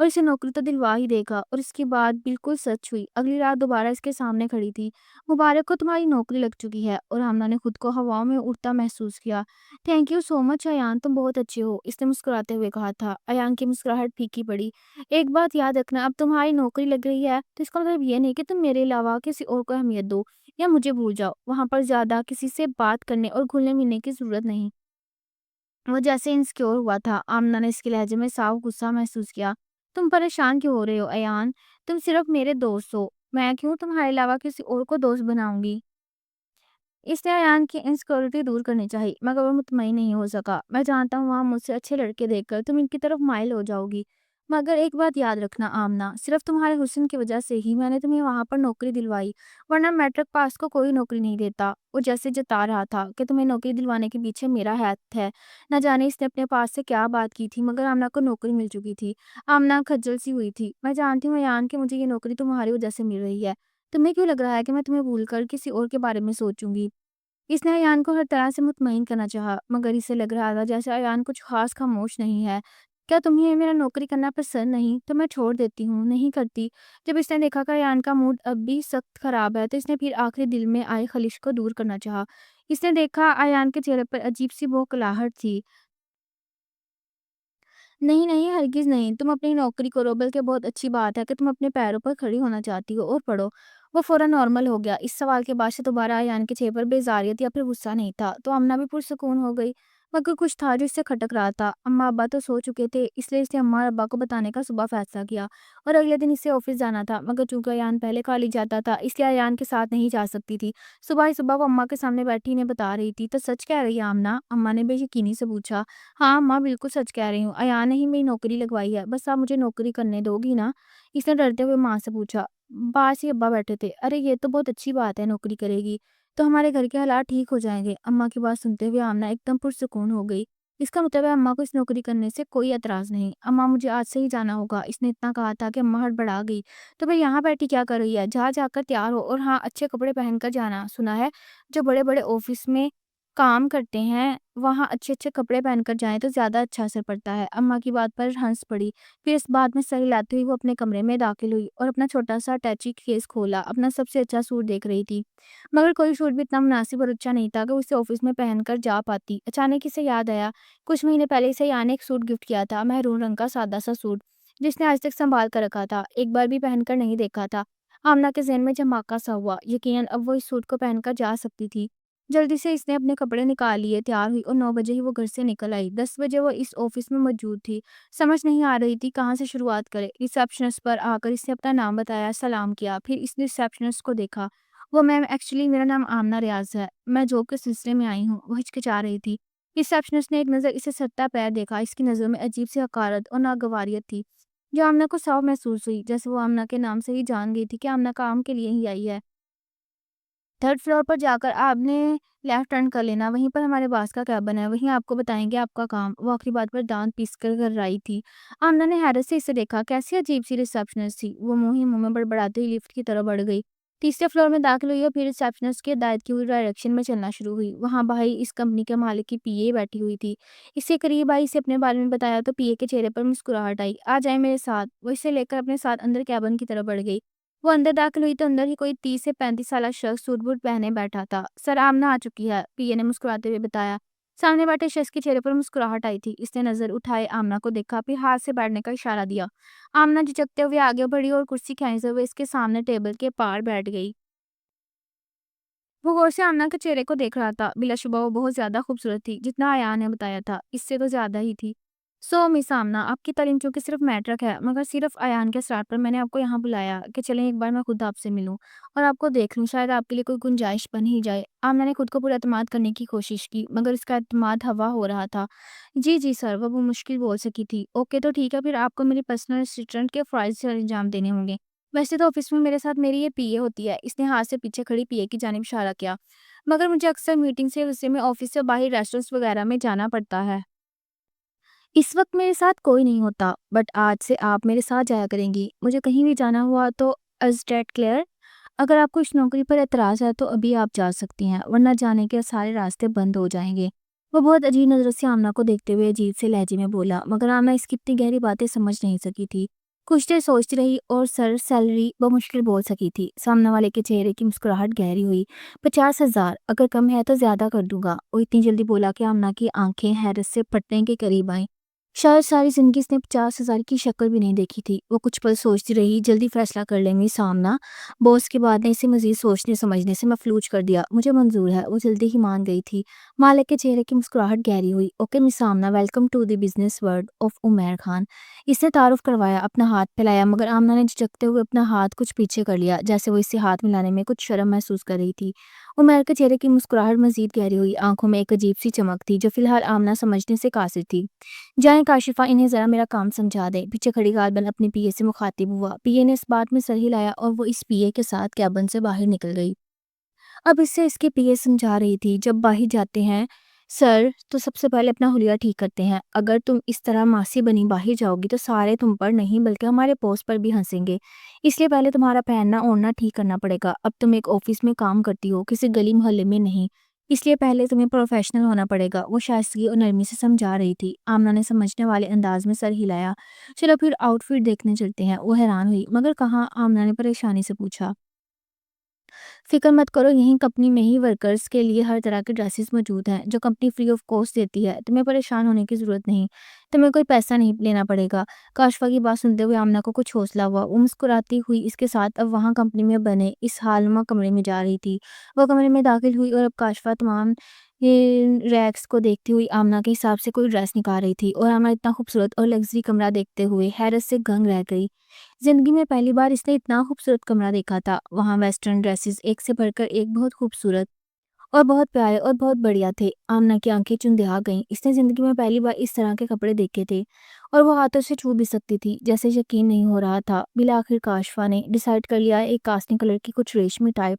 اور اسے نوکری تو دلوا ہی دے گا۔ اور اس کی بات بالکل سچ ہوئی۔ اگلی رات دوبارہ اس کے سامنے کھڑی تھی۔ مبارک کو تمہاری نوکری لگ چکی ہے۔ اور آمنہ نے خود کو ہواؤں میں اڑتا محسوس کیا۔ تھینک یو سو مچ ایان، تم بہت اچھے ہو، اس نے مسکراتے ہوئے کہا تھا۔ ایان کی مسکراہٹ پھیکی پڑی۔ ایک بات یاد رکھنا، اب تمہاری نوکری لگ رہی ہے تو اس کا مطلب یہ نہیں کہ تم میرے علاوہ کسی اور کو اہمیت دو یا مجھے بھول جاؤ۔ وہاں پر زیادہ کسی سے بات کرنے اور گھلنے ملنے کی ضرورت نہیں۔ وہ جیسے انسیکیور ہوا تھا۔ آمنہ نے اس کے لہجے میں صاف غصہ محسوس کیا۔ تم پریشان کیوں ہو رہے ہو ایان؟ تم صرف میرے دوست ہو، میں کیوں تمہارے علاوہ کسی اور کو دوست بناؤں گی؟ اس نے ایان کی انسیکیورٹی دور کرنی چاہی، مگر وہ مطمئن نہیں ہو سکا۔ میں جانتا ہوں وہاں مجھ سے اچھے لڑکے دیکھ کر تم ان کی طرف مائل ہو جاؤ گی، مگر ایک بات یاد رکھنا آمنہ، صرف تمہارے حسن کی وجہ سے ہی میں نے تمہیں وہاں پر نوکری دلوائی، ورنہ میٹرک پاس کو کوئی نوکری نہیں دیتا۔ وہ جیسے جتا رہا تھا کہ تمہیں نوکری دلوانے کے پیچھے میرا ہاتھ ہے۔ نہ جانے اس نے اپنے پاس سے کیا بات کی تھی، مگر آمنہ کو نوکری مل چکی تھی۔ آمنہ کھجل سی ہوئی تھی۔ میں جانتی ہوں ایان کہ مجھے یہ نوکری تمہاری وجہ سے مل رہی ہے۔ تمہیں کیوں لگ رہا ہے کہ میں تمہیں بھول کر کسی اور کے بارے میں سوچوں گی؟ اس نے ایان کو ہر طرح سے مطمئن کرنا چاہا، مگر اسے لگ رہا تھا جیسے ایان کچھ خاص خاموش نہیں ہے۔ کیا تمہیں میرا نوکری کرنا پسند نہیں تو میں چھوڑ دیتی ہوں، نہیں کرتی۔ جب اس نے دیکھا کہ ایان کا موڈ اب بھی سخت خراب ہے تو اس نے پھر آخری دل میں آئی خلش کو دور کرنا چاہا۔ اس نے دیکھا ایان کے چہرے پر عجیب سی بوکھلاہٹ تھی۔ نہیں نہیں، ہرگز نہیں، تم اپنی نوکری کرو، بلکہ بہت اچھی بات ہے کہ تم اپنے پیروں پر کھڑی ہونا چاہتی ہو، اور پڑھو۔ وہ فوراً نارمل ہو گیا۔ اس سوال کے بعد سے دوبارہ ایان کے چہرے پر بیزاریت یا پھر غصہ نہیں تھا، تو آمنہ بھی پرسکون ہو گئی، مگر کچھ تھا جو اس سے کھٹک رہا تھا۔ اماں ابا تو سو چکے تھے، اس لیے اس نے اماں اور ابا کو بتانے کا صبح فیصلہ کیا، اور اگلے دن اسے آفس جانا تھا، مگر چونکہ ایان پہلے کالج جاتا تھا اس لیے ایان کے ساتھ نہیں جا سکتی تھی۔ صبح ہی صبح وہ اماں کے سامنے بیٹھی انہیں بتا رہی تھی۔ تو سچ کہہ رہی ہے آمنہ؟ اماں نے بے یقینی سے پوچھا۔ ہاں ماں، بالکل سچ کہہ رہی ہوں، ایان نے ہی میری نوکری لگوائی ہے، بس آپ مجھے نوکری کرنے دو گی نا؟ اس نے ڈرتے ہوئے ماں سے پوچھا۔ پاس ہی ابا بیٹھے تھے۔ ارے یہ تو بہت اچھی بات ہے، نوکری کرے گی تو ہمارے گھر کے حالات ٹھیک ہو جائیں گے۔ اماں کی بات سنتے ہوئے آمنہ ایک دم پرسکون ہو گئی۔ اس کا مطلب ہے اماں کو اس نوکری کرنے سے کوئی اعتراض نہیں۔ اماں مجھے آج سے ہی جانا ہوگا، اس نے اتنا کہا تھا کہ اماں ہڑبڑا گئی۔ تو پھر یہاں بیٹھی کیا کر رہی ہے؟ جا کر تیار ہو، اور ہاں اچھے کپڑے پہن کر جانا، سنا ہے جو بڑے بڑے آفس میں کام کرتے ہیں وہاں اچھے اچھے کپڑے پہن کر جائیں تو زیادہ اچھا اثر پڑتا ہے۔ اماں کی بات پر ہنس پڑی۔ پھر اس بات میں صحیح لاتی ہوئی وہ اپنے کمرے میں داخل ہوئی اور اپنا چھوٹا سا اٹیچی کیس کھولا۔ اپنا سب سے اچھا سوٹ دیکھ رہی تھی، مگر کوئی سوٹ بھی اتنا مناسب اور اچھا نہیں تھا کہ وہ اسے آفس میں پہن کر جا پاتی۔ اچانک اسے یاد آیا، کچھ مہینے پہلے اسے یان نے ایک سوٹ گفٹ کیا تھا، میرون رنگ کا سادہ سا سوٹ، جس نے آج تک سنبھال کر رکھا تھا، ایک بار بھی پہن کر نہیں دیکھا تھا۔ آمنہ کے ذہن میں جھماکا سا ہوا، یقیناً اب وہ اس سوٹ کو پہن کر جا سکتی تھی۔ جلدی سے اس نے اپنے کپڑے نکال لیے، تیار ہوئی اور 9 بجے ہی وہ گھر سے نکل آئی۔ 10 بجے وہ اس آفس میں موجود تھی۔ سمجھ نہیں آ رہی تھی کہاں سے شروعات کرے۔ ریسیپشنسٹ پر آ کر اس نے اپنا نام بتایا، سلام کیا، پھر اس نے ریسیپشنسٹ کو دیکھا۔ وہ میم، ایکچولی میرا نام آمنہ ریاض ہے، میں جاب کے سلسلے میں آئی ہوں۔ وہ ہچکچا رہی تھی۔ ریسیپشنسٹ نے ایک نظر اسے سٹا پیر دیکھا۔ اس کی نظروں میں عجیب سی حقارت اور ناگواریت تھی، جو آمنہ کو صاف محسوس ہوئی، جیسے وہ آمنہ کے نام سے ہی جان گئی تھی کہ آمنہ کام کے لیے ہی آئی ہے۔ 3rd فلور پر جا کر آپ نے لیفٹ ٹرن کر لینا، وہیں پر ہمارے باس کا کیبن ہے، وہیں آپ کو بتائیں گے آپ کا کام۔ وہ آخری بات پر دانت پیس کر گھر آئی تھی۔ آمنہ نے حیرت سے اسے دیکھا، کیسی عجیب سی ریسیپشنسٹ تھی۔ وہ منہ ہی منہ میں بڑبڑاتے ہوئی لفٹ کی طرف بڑھ گئی، 3رے فلور میں داخل ہوئی اور پھر ریسیپشنسٹ کی ہدایت کی ہوئی ڈائریکشن میں چلنا شروع ہوئی۔ وہاں باہر اس کمپنی کے مالک کی پی اے بیٹھی ہوئی تھی۔ اس کے قریب آئی، اسے اپنے بارے میں بتایا تو پی اے کے چہرے پر مسکراہٹ آئی۔ آ جائیں میرے ساتھ۔ وہ اسے لے کر اپنے ساتھ اندر کیبن کی طرف بڑھ گئی۔ وہ اندر داخل ہوئی تو اندر ہی کوئی 30 سے 35 سالہ شخص سوٹ بوٹ پہنے بیٹھا تھا۔ سر، آمنہ آ چکی ہے، پی اے نے مسکراتے ہوئے بتایا۔ سامنے بیٹھے شخص کے چہرے پر مسکراہٹ آئی تھی۔ اس نے نظر اٹھائے آمنہ کو دیکھا، پھر ہاتھ سے بیٹھنے کا اشارہ دیا۔ آمنہ جھجکتے ہوئے آگے بڑھی اور کرسی کھینچتے ہوئے اس کے سامنے ٹیبل کے پار بیٹھ گئی۔ وہ غور سے آمنہ کے چہرے کو دیکھ رہا تھا۔ بلا شبہ وہ بہت زیادہ خوبصورت تھی، جتنا ایان نے بتایا تھا، اس سے تو زیادہ ہی تھی۔ مس آمنہ، آپ کی تعلیم چونکہ صرف میٹرک ہے، مگر صرف ایان کے اثرات پر میں نے آپ کو یہاں بلایا کہ چلیں ایک بار میں خود آپ سے ملوں اور آپ کو دیکھ لوں، شاید آپ کے لیے کوئی گنجائش بن ہی جائے۔ آمنہ نے خود کو پورا اعتماد کرنے کی کوشش کی، مگر اس کا اعتماد ہوا ہو رہا تھا۔ جی جی سر، وہ مشکل بول سکی تھی۔ اوکے تو ٹھیک ہے، پھر آپ کو میری پرسنل اسسٹنٹ کے فرائض سے انجام دینے ہوں گے۔ ویسے تو آفس میں میرے ساتھ میری یہ پی اے ہوتی ہے، اس نے ہاتھ سے پیچھے کھڑی پی اے کی جانب اشارہ کیا، مگر مجھے اکثر میٹنگ سے غصے میں آفس سے باہر ریسٹورنٹس وغیرہ میں جانا پڑتا ہے۔ اس وقت میرے ساتھ کوئی نہیں ہوتا، بٹ آج سے آپ میرے ساتھ جایا کریں گی۔ مجھے کہیں بھی جانا ہوا تو از ڈیٹ کلیئر؟ اگر آپ کو اس نوکری پر اعتراض ہے تو ابھی آپ جا سکتی ہیں، ورنہ جانے کے سارے راستے بند ہو جائیں گے۔ وہ بہت عجیب نظر سے آمنہ کو دیکھتے ہوئے عجیب سے لہجے میں بولا، مگر آمنہ اس کی اتنی گہری باتیں سمجھ نہیں سکی تھی۔ کچھ دیر سوچتی رہی اور سر سیلری بمشکل بول سکی تھی۔ سامنے والے کے چہرے کی مسکراہٹ گہری ہوئی۔ 50,000 اگر کم ہے تو زیادہ کر دوں گا۔ وہ اتنی جلدی بولا کہ آمنہ کی آنکھیں حیرت سے پھٹنے کے قریب آئیں۔ شاید ساری زندگی اس نے 50,000 کی شکل بھی نہیں دیکھی تھی۔ وہ کچھ پل سوچتی رہی، جلدی فیصلہ کر لیں گی سامنا۔ باس کی بات نے اسے مزید سوچنے سمجھنے سے مفلوج کر دیا۔ مجھے منظور ہے۔ وہ جلدی ہی مان گئی تھی۔ مالک کے چہرے کی مسکراہٹ گہری ہوئی۔ Okay miss Amna, welcome to the business world of Umair Khan. اس نے تعارف کروایا، اپنا ہاتھ پھیلایا، مگر آمنہ نے جھجکتے ہوئے اپنا ہاتھ کچھ پیچھے کر لیا، جیسے وہ اس سے ہاتھ ملانے میں کچھ شرم محسوس کر رہی تھی۔ عمیر کے چہرے کی مسکراہٹ مزید گہری ہوئی، آنکھوں میں ایک عجیب سی چمک تھی جو فی الحال آمنہ سمجھنے سے قاصر تھی۔ جائیں کاشفہ، انہیں ذرا میرا کام سمجھا دیں۔ پیچھے کھڑی غالباً اپنے پی اے سے مخاطب ہوا۔ پی اے نے اس بات میں سر ہلایا اور وہ اس پی اے کے ساتھ کیبن سے باہر نکل گئی۔ اب اس سے اس کے پی اے سمجھا رہی تھی، جب باہر جاتے ہیں سر تو سب سے پہلے اپنا حلیہ ٹھیک کرتے ہیں۔ اگر تم اس طرح ماسی بنی باہر جاؤ گی تو سارے تم پر نہیں بلکہ ہمارے پوسٹ پر بھی ہنسیں گے، اس لیے پہلے تمہارا پہننا اوڑھنا ٹھیک کرنا پڑے گا۔ اب تم ایک آفس میں کام کرتی ہو، کسی گلی محلے میں نہیں، اس لیے پہلے تمہیں پروفیشنل ہونا پڑے گا۔ وہ شائستگی اور نرمی سے سمجھا رہی تھی۔ آمنہ نے سمجھنے والے انداز میں سر ہلایا۔ چلو پھر آؤٹ فٹ دیکھنے چلتے ہیں۔ وہ حیران ہوئی، مگر کہاں؟ آمنہ نے پریشانی سے پوچھا۔ فکر مت کرو، یہیں کمپنی میں ہی ورکرز کے لیے ہر طرح کے ڈریسز موجود ہیں جو کمپنی فری آف کاسٹ دیتی ہے، تمہیں پریشان ہونے کی ضرورت نہیں، تمہیں کوئی پیسہ نہیں لینا پڑے گا۔ کاشفہ کی بات سنتے ہوئے آمنہ کو کچھ حوصلہ ہوا۔ وہ مسکراتی ہوئی اس کے ساتھ اب وہاں کمپنی میں بنے اس حالنما کمرے میں جا رہی تھی۔ وہ کمرے میں داخل ہوئی اور اب کاشفہ تمام ریکس کو دیکھتی ہوئی آمنہ کے حساب سے کوئی ڈریس نکال رہی تھی، اور آمنہ اتنا خوبصورت اور لگژری کمرہ دیکھتے ہوئے حیرت سے دنگ رہ گئی۔ زندگی میں پہلی بار اس نے اتنا خوبصورت کمرہ دیکھا تھا۔ وہاں ویسٹرن ڈریسز ایک سے بڑھ کر ایک بہت خوبصورت اور بہت پیارے اور بہت بڑھیا تھے۔ آمنہ کی آنکھیں چندھیا گئیں۔ اس نے زندگی میں پہلی بار اس طرح کے کپڑے دیکھے تھے اور وہ ہاتھوں سے چھو بھی سکتی تھی، جیسے یقین نہیں ہو رہا تھا۔ بالآخر کاشفہ نے ڈیسائیڈ کر لیا، ایک کاسنی کلر کی کچھ ریشمی ٹائپ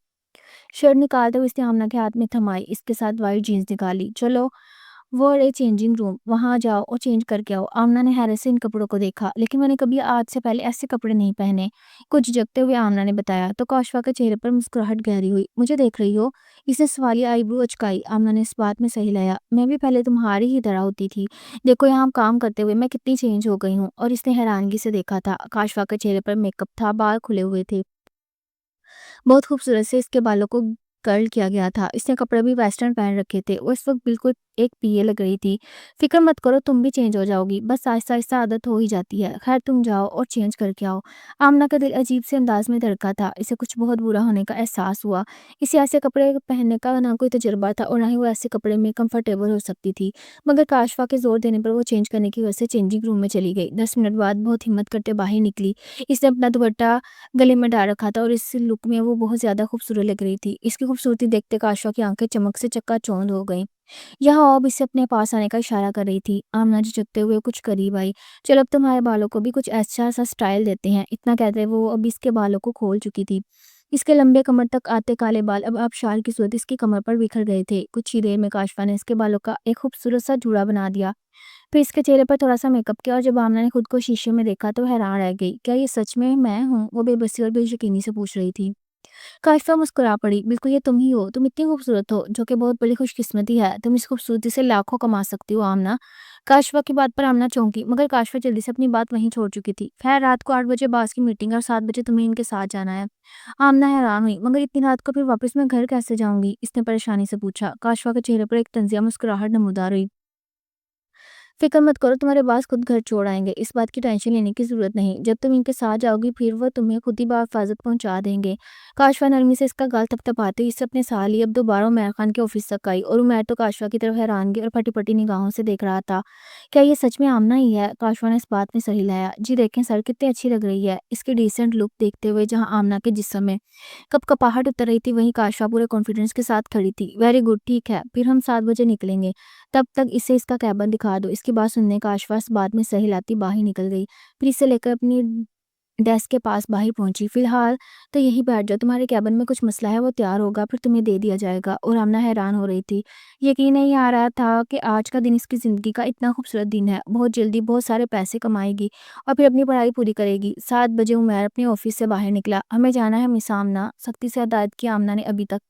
شرٹ نکالتے ہوئے اس نے آمنہ کے ہاتھ میں تھمائی، اس کے ساتھ وائٹ جینز نکالی۔ چلو وہ رہے چینجنگ روم، وہاں جاؤ اور چینج کر کے آؤ۔ آمنہ نے حیرت سے ان کپڑوں کو دیکھا، لیکن میں نے کبھی آج سے پہلے ایسے کپڑے نہیں پہنے، کچھ جھجکتے ہوئے آمنہ نے بتایا۔ تو کاشفہ کے چہرے پر مسکراہٹ گہری ہوئی۔ مجھے دیکھ رہی ہو؟ اس نے سوالیہ آئی برو اچکائی۔ آمنہ نے اس بات میں سر ہلایا۔ میں بھی پہلے تمہاری ہی طرح ہوتی تھی، دیکھو یہاں کام کرتے ہوئے میں کتنی چینج ہو گئی ہوں۔ اور اس نے حیرانگی سے دیکھا تھا، کاشفہ کے چہرے پر میک اپ تھا، بال کھلے ہوئے تھے، بہت خوبصورت سے اس کے بالوں کو کرل کیا گیا تھا۔ اس نے کپڑے بھی ویسٹرن پہن رکھے تھے۔ وہ اس وقت بالکل ایک پی اے لگ رہی تھی۔ فکر مت کرو، تم بھی چینج ہو جاؤ گی، بس آہستہ آہستہ عادت ہو ہی جاتی ہے۔ خیر تم جاؤ اور چینج کر کے آؤ۔ آمنہ کا دل عجیب سے انداز میں دھڑکا تھا، اسے کچھ بہت برا ہونے کا احساس ہوا۔ اسے ایسے کپڑے پہننے کا نہ کوئی تجربہ تھا اور نہ ہی وہ ایسے کپڑے میں کمفرٹیبل ہو سکتی تھی، مگر کاشفہ کے زور دینے پر وہ چینج کرنے کی وجہ سے چینجنگ روم میں چلی گئی۔ 10 منٹ بعد بہت ہمت کرتے باہر نکلی۔ اس نے اپنا دوپٹہ گلے میں ڈال رکھا تھا اور اس لک میں وہ بہت زیادہ خوبصورت لگ رہی تھی۔ اس کی خوبصورتی دیکھتے کاشفہ کی آنکھیں چمک سے چکا چوند ہو گئیں۔ یہاں اب اسے اپنے پاس آنے کا اشارہ کر رہی تھی۔ آمنہ جھجکتے ہوئے کچھ قریب آئی۔ چلو اب تمہارے بالوں کو بھی کچھ اچھا سا سٹائل دیتے ہیں۔ اتنا کہتے وہ اب اس کے بالوں کو کھول چکی تھی۔ اس کے لمبے کمر تک آتے کالے بال اب آبشار کی صورت اس کی کمر پر بکھر گئے تھے۔ کچھ ہی دیر میں کاشفہ نے اس کے بالوں کا ایک خوبصورت سا جوڑا بنا دیا، پھر اس کے چہرے پر تھوڑا سا میک اپ کیا، اور جب آمنہ نے خود کو شیشے میں دیکھا تو حیران رہ گئی۔ کیا یہ سچ میں ہوں؟ وہ بے بسی اور بے یقینی سے پوچھ رہی تھی۔ کاشفہ مسکرا پڑی۔ بالکل یہ تم ہی ہو، تم اتنی خوبصورت ہو، جو کہ بہت بڑی خوش قسمتی ہے، تم اس خوبصورتی سے لاکھوں کما سکتی ہو آمنہ۔ کاشفہ کی بات پر آمنہ چونکی، مگر کاشفہ جلدی سے اپنی بات وہیں چھوڑ چکی تھی۔ خیر رات کو 8 بجے باس کی میٹنگ اور 7 بجے تمہیں ان کے ساتھ جانا ہے۔ آمنہ حیران ہوئی، مگر اتنی رات کو پھر واپس میں گھر کیسے جاؤں گی؟ اس نے پریشانی سے پوچھا۔ کاشفہ کے چہرے پر ایک طنزیہ مسکراہٹ نمودار ہوئی۔ فکر مت کرو، تمہارے باس خود گھر چھوڑ آئیں گے، اس بات کی ٹینشن لینے کی ضرورت نہیں۔ جب تم ان کے ساتھ جاؤ گی پھر وہ تمہیں خود ہی بحفاظت پہنچا دیں گے۔ کاشفہ نرمی سے اس کا گال تھپتھپاتی اس سے اپنے ساتھ لی اب دوبارہ عمیر خان کے آفس تک آئی، اور عمیر تو کاشفہ کی طرف حیرانگی اور پھٹی پھٹی نگاہوں سے دیکھ رہا تھا۔ کیا یہ سچ میں آمنہ ہی ہے؟ کاشفہ نے اس بات میں سر ہلایا۔ جی دیکھیں سر، کتنی اچھی لگ رہی ہے۔ اس کی ڈیسنٹ لک دیکھتے ہوئے جہاں آمنہ کے جسم میں کپ کپاہٹ اتر رہی تھی، وہیں کاشفہ پورے کانفیڈنس کے ساتھ کھڑی تھی۔ ویری گڈ، ٹھیک ہے، پھر ہم 7 بجے نکلیں گے، تب تک اسے اس کا کیبن دکھا دو۔ اس کی بات سننے کاشفہ اس بات میں سر ہلاتی باہر نکل گئی، پھر اسے لے کر اپنی ڈیسک کے پاس باہر پہنچی۔ فی الحال تو یہی بیٹھ جاؤ، تمہارے کیبن میں کچھ مسئلہ ہے وہ تیار ہوگا پھر تمہیں دے دیا جائے گا۔ اور آمنہ حیران ہو رہی تھی، یقین نہیں آ رہا تھا کہ آج کا دن اس کی زندگی کا اتنا خوبصورت دن ہے۔ بہت جلدی بہت سارے پیسے کمائے گی اور پھر اپنی پڑھائی پوری کرے گی۔ 7 بجے عمیر اپنے آفس سے باہر نکلا۔ ہمیں جانا ہے مس آمنہ، سختی سے ہدایت کی۔ آمنہ نے ابھی تک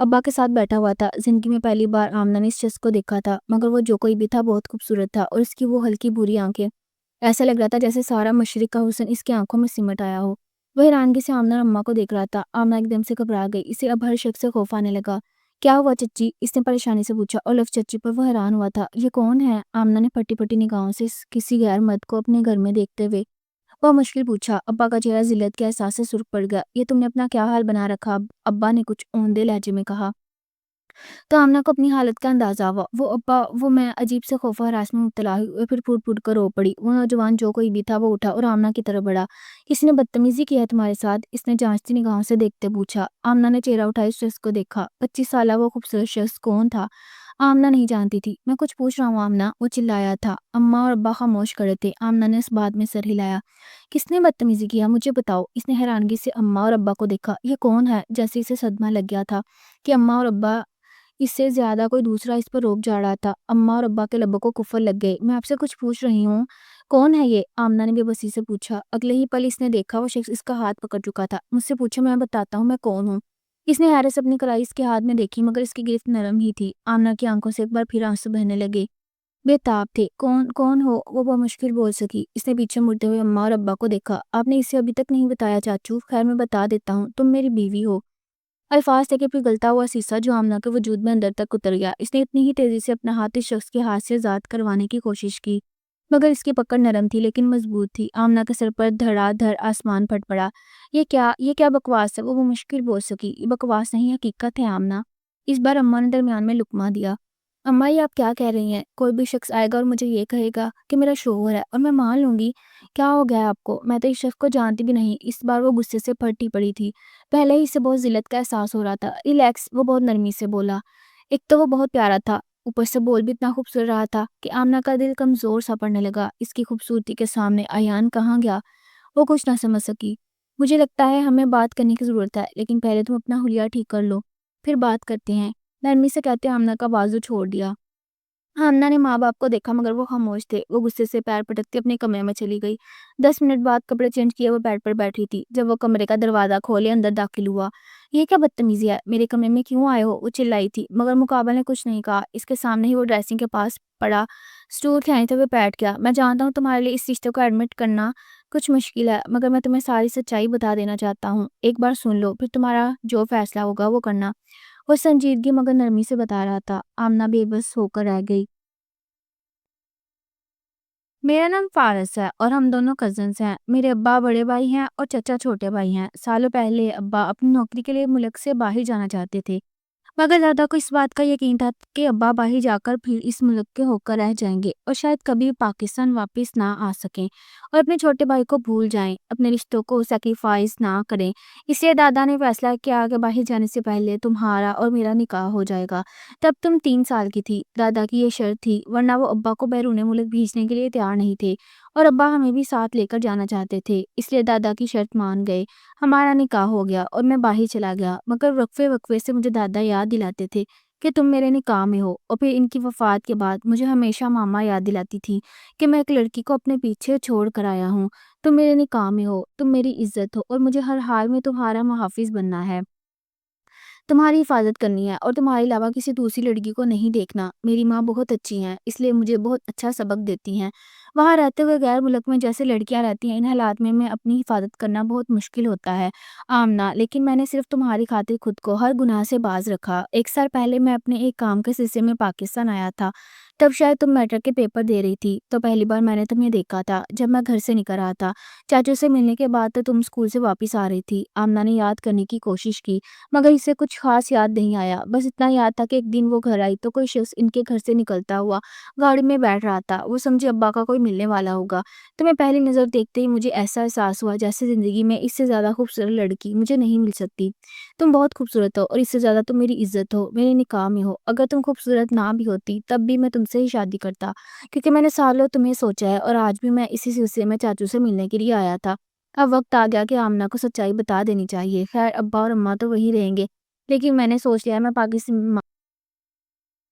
ابا کے ساتھ بیٹھا ہوا تھا۔ زندگی میں پہلی بار آمنہ نے اس شخص کو دیکھا تھا، مگر وہ جو کوئی بھی تھا بہت خوبصورت تھا، اور اس کی وہ ہلکی بھوری آنکھیں، ایسا لگ رہا تھا جیسے سارا مشرق کا حسن اس کی آنکھوں میں سمٹ آیا ہو۔ وہ حیرانگی سے آمنہ اور اماں کو دیکھ رہا تھا۔ آمنہ ایک دم سے گھبرا گئی، اسے اب ہر شخص سے خوف آنے لگا۔ کیا ہوا چچی؟ اس نے پریشانی سے پوچھا، اور لفظ چچی پر وہ حیران ہوا تھا۔ یہ کون ہے؟ آمنہ نے پھٹی پھٹی نگاہوں سے کسی غیر مرد کو اپنے گھر میں دیکھتے ہوئے وہ مشکل پوچھا۔ ابا کا چہرہ ذلت کے احساس سے سرخ پڑ گیا۔ یہ تم نے اپنا کیا حال بنا رکھا؟ ابا نے کچھ اوندے لہجے میں کہا۔ تو آمنہ کو اپنی حالت کا اندازہ ہوا۔ وہ ابا، وہ میں عجیب سے خوف و ہراس میں مبتلا ہوئی اور پھر پھوٹ پھوٹ کر رو پڑی۔ وہ نوجوان جو کوئی بھی تھا وہ اٹھا اور آمنہ کی طرف بڑھا۔ کسی نے بدتمیزی کی ہے تمہارے ساتھ؟ اس نے جانچتی نگاہوں سے دیکھتے پوچھا۔ آمنہ نے چہرہ اٹھائے اس شخص کو دیکھا۔ 25 سالہ وہ خوبصورت شخص کون تھا؟ آمنہ نہیں جانتی تھی۔ میں کچھ پوچھ رہا ہوں آمنہ، وہ چلایا تھا۔ اماں اور ابا خاموش کھڑے تھے۔ آمنہ نے اس بات میں سر ہلایا۔ کس نے بدتمیزی کیا؟ مجھے بتاؤ۔ اس نے حیرانگی سے اماں اور ابا کو دیکھا۔ یہ کون ہے؟ جیسے اسے صدمہ لگ گیا تھا کہ اماں اور ابا اس سے زیادہ کوئی دوسرا اس پر روب جا رہا تھا۔ اماں اور ابا کے لبوں کو کفر لگ گئے۔ میں آپ سے کچھ پوچھ رہی ہوں، کون ہے یہ؟ آمنہ نے بے بسی سے پوچھا۔ اگلے ہی پل اس نے دیکھا وہ شخص اس کا ہاتھ پکڑ چکا تھا۔ مجھ سے پوچھو، میں بتاتا ہوں میں کون ہوں۔ اس نے حیرت سے اپنی کلائی اس کے ہاتھ میں دیکھی، مگر اس کی گرفت نرم ہی تھی۔ آمنہ کی آنکھوں سے ایک بار پھر آنسو بہنے لگے، بے تاب تھے۔ کون ہو؟ وہ بمشکل بول سکی۔ اس نے پیچھے مڑتے ہوئے اماں اور ابا کو دیکھا۔ آپ نے اسے ابھی تک نہیں بتایا چاچو؟ خیر میں بتا دیتا ہوں، تم میری بیوی ہو۔ الفاظ تھے کہ پگھلتا ہوا سیسہ جو آمنہ کے وجود میں اندر تک اتر گیا۔ اس نے اتنی ہی تیزی سے اپنا ہاتھ اس شخص کے ہاتھ سے آزاد کروانے کی کوشش کی، مگر اس کی پکڑ نرم تھی لیکن مضبوط تھی۔ آمنہ کے سر پر دھڑا دھڑ آسمان پھٹ پڑا۔ یہ کیا بکواس ہے؟ وہ مشکل بول سکی۔ یہ بکواس نہیں، حقیقت ہے آمنہ۔ اس بار اماں نے درمیان میں لقمہ دیا۔ اماں، یہ آپ کیا کہہ رہی ہیں؟ کوئی بھی شخص آئے گا اور مجھے یہ کہے گا کہ میرا شوہر ہے اور میں مان لوں گی؟ کیا ہو گیا آپ کو؟ میں تو اس شخص کو جانتی بھی نہیں۔ اس بار وہ غصے سے پھٹی پڑی تھی۔ پہلے ہی سے بہت ذلت کا احساس ہو رہا تھا۔ ریلیکس، وہ بہت نرمی سے بولا۔ ایک تو وہ بہت پیارا تھا، اوپر سے بول بھی اتنا خوبصورت رہا تھا کہ آمنہ کا دل کمزور سا پڑنے لگا۔ اس کی خوبصورتی کے سامنے ایان کہاں گیا؟ وہ کچھ نہ سمجھ سکی۔ مجھے لگتا ہے ہمیں بات کرنے کی ضرورت ہے، لیکن پہلے تم اپنا حلیہ ٹھیک کر لو، پھر بات کرتے ہیں، نرمی سے کہتے آمنہ کا بازو چھوڑ دیا۔ آمنہ نے ماں باپ کو دیکھا مگر وہ خاموش تھے۔ وہ غصے سے پیر پٹکتے اپنے کمرے میں چلی گئی۔ 10 منٹ بعد کپڑے چینج کیے وہ بیڈ پر بیٹھی تھی۔ جب وہ کمرے کا دروازہ کھولے اندر داخل ہوا۔ یہ کیا بدتمیزی ہے؟ میرے کمرے میں کیوں آئے ہو؟ وہ چلائی تھی، مگر مقابل نے کچھ نہیں کہا۔ اس کے سامنے ہی وہ ڈریسنگ کے پاس پڑا سٹول کھینچتے ہوئے بیٹھ گیا۔ میں جانتا ہوں تمہارے لیے اس رشتے کو ایڈمٹ کرنا کچھ مشکل ہے، مگر میں تمہیں ساری سچائی بتا دینا چاہتا ہوں۔ ایک بار سن لو، پھر تمہارا جو فیصلہ ہوگا وہ کرنا۔ وہ سنجیدگی مگر نرمی سے بتا رہا تھا۔ آمنہ بے بس ہو کر رہ گئی۔ میرا نام فارس ہے اور ہم دونوں کزنز ہیں۔ میرے ابا بڑے بھائی ہیں اور چچا چھوٹے بھائی ہیں۔ سالوں پہلے ابا اپنی نوکری کے لیے ملک سے باہر جانا چاہتے تھے، مگر دادا کو اس بات کا یقین تھا کہ ابا باہر جا کر پھر اس ملک کے ہو کر رہ جائیں گے اور شاید کبھی پاکستان واپس نہ آ سکیں اور اپنے چھوٹے بھائی کو بھول جائیں، اپنے رشتوں کو سیکریفائز نہ کریں۔ اس لیے دادا نے فیصلہ کیا کہ باہر جانے سے پہلے تمہارا اور میرا نکاح ہو جائے گا۔ تب تم 3 سال کی تھی۔ دادا کی یہ شرط تھی، ورنہ وہ ابا کو بیرون ملک بھیجنے کے لیے تیار نہیں تھے، اور ابا ہمیں بھی ساتھ لے کر جانا چاہتے تھے۔ اس لیے دادا کی شرط مان گئے۔ ہمارا نکاح ہو گیا اور میں باہر چلا گیا، مگر وقفے وقفے سے مجھے دادا یاد دلاتے تھے کہ تم میرے نکاح میں ہو، اور پھر ان کی وفات کے بعد مجھے ہمیشہ ماما یاد دلاتی تھی کہ میں ایک لڑکی کو اپنے پیچھے چھوڑ کر آیا ہوں۔ تم میرے نکاح میں ہو، تم میری عزت ہو، اور مجھے ہر حال میں تمہارا محافظ بننا ہے، تمہاری حفاظت کرنی ہے، اور تمہارے علاوہ کسی دوسری لڑکی کو نہیں دیکھنا۔ میری ماں بہت اچھی ہیں، اس لیے مجھے بہت اچھا سبق دیتی ہیں۔ وہاں رہتے ہوئے غیر ملک میں جیسے لڑکیاں رہتی ہیں، ان حالات میں اپنی حفاظت کرنا بہت مشکل ہوتا ہے آمنہ، لیکن میں نے صرف تمہاری خاطر خود کو ہر گناہ سے باز رکھا۔ 1 سال پہلے میں اپنے ایک کام کے سلسلے میں پاکستان آیا تھا، تب شاید تم میٹرک کے پیپر دے رہی تھی، تو پہلی بار میں نے تمہیں دیکھا تھا جب میں گھر سے نکل رہا تھا۔ چاچو سے ملنے کے بعد تو تم اسکول سے واپس آ رہی تھی۔ آمنہ نے یاد کرنے کی کوشش کی، مگر اسے کچھ خاص یاد نہیں آیا۔ بس اتنا یاد تھا کہ ایک دن وہ گھر آئی تو کوئی شخص ان کے گھر سے نکلتا ہوا گاڑی میں بیٹھ رہا تھا۔ وہ سمجھے ابا کا کوئی ملنے والا ہوگا۔ تمہیں پہلی نظر دیکھتے ہی مجھے ایسا احساس ہوا جیسے زندگی میں اس سے زیادہ خوبصورت لڑکی مجھے نہیں مل سکتی۔ تم بہت خوبصورت ہو، اور اس سے زیادہ تم میری عزت ہو، میرے نکاح میں ہو۔ اگر تم خوبصورت نہ بھی ہوتی تب بھی میں تم سے ہی شادی کرتا، کیونکہ میں نے سالوں تمہیں سوچا ہے، اور آج بھی میں اسی سلسلے میں چاچو سے ملنے کے لیے آیا تھا۔ اب وقت آ گیا کہ آمنہ کو سچائی بتا دینی چاہیے۔ خیر ابا اور اماں تو وہی رہیں گے، لیکن میں نے سوچ لیا ہے میں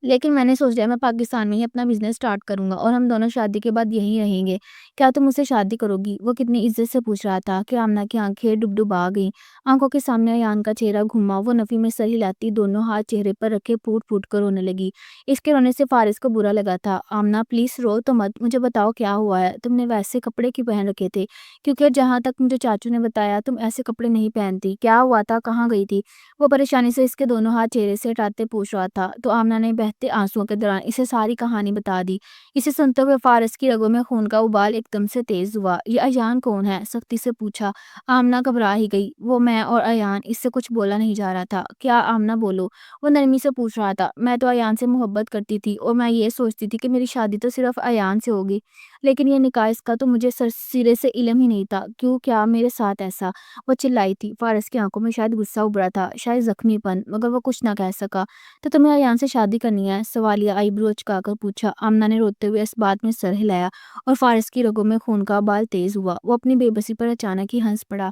لیکن میں نے سوچ لیا میں پاکستان میں ہی اپنا بزنس سٹارٹ کروں گا اور ہم دونوں شادی کے بعد یہیں رہیں گے۔ کیا تم مجھ سے شادی کرو گی؟ وہ کتنی عزت سے پوچھ رہا تھا کہ آمنہ کی آنکھیں ڈب ڈب آ گئیں۔ آنکھوں کے سامنے ایان کا چہرہ گھوما، وہ نفی میں سر ہلاتی دونوں ہاتھ چہرے پر رکھے پھوٹ پھوٹ کر رونے لگی۔ اس کے رونے سے فارس کو برا لگا تھا۔ آمنہ پلیز رو تو مت، مجھے بتاؤ کیا ہوا ہے؟ تم نے ویسے کپڑے کیوں پہن رکھے تھے؟ کیونکہ جہاں تک مجھے چاچو نے بتایا تم ایسے کپڑے نہیں پہنتی۔ کیا ہوا تھا؟ کہاں گئی تھی؟ وہ پریشانی سے اس کے دونوں ہاتھ چہرے سے ہٹاتے پوچھ رہا تھا تو آمنہ نے بہتے آنسوؤں کے دوران اسے ساری کہانی بتا دی۔ اسے سنتے ہوئے فارس کی رگوں میں خون کا ابال ایک دم سے تیز ہوا۔ یہ ایان کون ہے؟ سختی سے پوچھا۔ آمنہ گھبرا ہی گئی۔ وہ میں اور ایان، اس سے کچھ بولا نہیں جا رہا تھا۔ کیا؟ آمنہ بولو، وہ نرمی سے پوچھ رہا تھا۔ میں تو ایان سے محبت کرتی تھی اور میں یہ سوچتی تھی کہ میری شادی تو صرف ایان سے ہوگی، لیکن یہ نکاح اس کا تو مجھے سرے سے علم ہی نہیں تھا۔ کیوں؟ کیا میرے ساتھ ایسا؟ وہ چلائی تھی۔ فارس کی آنکھوں میں شاید غصہ ابھرا تھا، شاید زخمی پن، مگر وہ کچھ نہ کہہ سکا۔ تو تمہیں ایان سے شادی کرنی ہے؟ سوالیہ آئی برو اچکا کر پوچھا۔ آمنہ نے روتے ہوئے اس بات میں سر ہلایا اور فارس کی رگوں میں خون کا بال تیز ہوا۔ وہ اپنی بے بسی پر اچانک ہی ہنس پڑا۔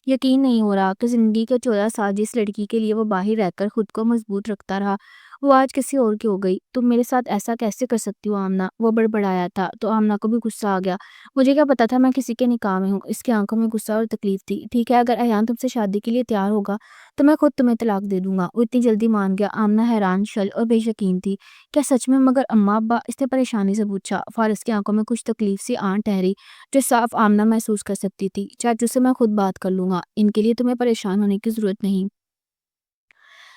یقین نہیں ہو رہا کہ زندگی کے 14 سال جس لڑکی کے لیے وہ باہر رہ کر خود کو مضبوط رکھتا رہا، وہ آج کسی اور کی ہو گئی۔ تم میرے ساتھ ایسا کیسے کر سکتی ہو آمنہ؟ وہ بڑبڑایا تھا تو آمنہ کو بھی غصہ آ گیا۔ مجھے کیا پتا تھا میں کسی کے نکاح میں ہوں؟ اس کی آنکھوں میں غصہ اور تکلیف تھی۔ ٹھیک ہے، اگر ایان تم سے شادی کے لیے تیار ہوگا تو میں خود تمہیں طلاق دے دوں گا۔ وہ اتنی جلدی مان گیا؟ آمنہ حیران، شل اور بے یقین تھی۔ کیا سچ میں؟ مگر اماں ابا؟ اس نے پریشانی سے پوچھا۔ فارس کی آنکھوں میں کچھ تکلیف سی آن ٹھہری جو صاف آمنہ محسوس کر سکتی تھی۔ چاچو سے میں خود بات کر لوں گا، ان کے لیے تمہیں پریشان ہونے کی ضرورت نہیں،